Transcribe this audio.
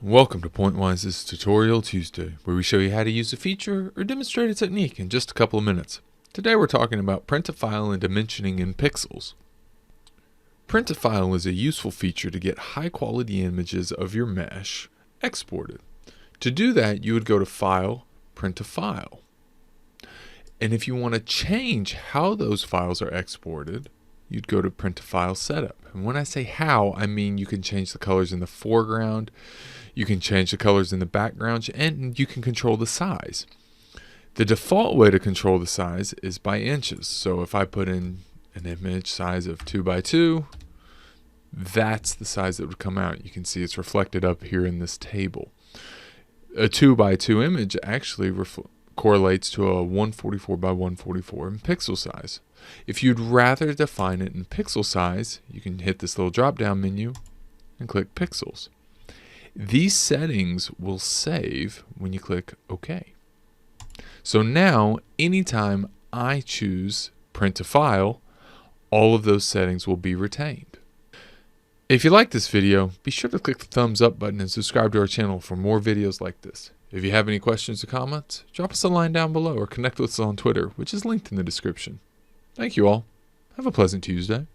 Welcome to PointWise's Tutorial Tuesday, where we show you how to use a feature or demonstrate a technique in just a couple of minutes. Today we're talking about print to file and dimensioning in pixels. Print to file is a useful feature to get high quality images of your mesh exported. To do that, you would go to File, Print to File. And if you want to change how those files are exported, you'd go to Print to File Setup. And when I say how, I mean you can change the colors in the foreground, you can change the colors in the background, and you can control the size. The default way to control the size is by inches. So if I put in an image size of 2 by 2, that's the size that would come out. You can see it's reflected up here in this table. A 2 by 2 image actually correlates to a 144 by 144 in pixel size. If you'd rather define it in pixel size, you can hit this little drop down menu and click pixels. These settings will save when you click OK. So now, anytime I choose print to file, all of those settings will be retained. If you like this video, be sure to click the thumbs up button and subscribe to our channel for more videos like this. If you have any questions or comments, drop us a line down below or connect with us on Twitter, which is linked in the description. Thank you all. Have a pleasant Tuesday.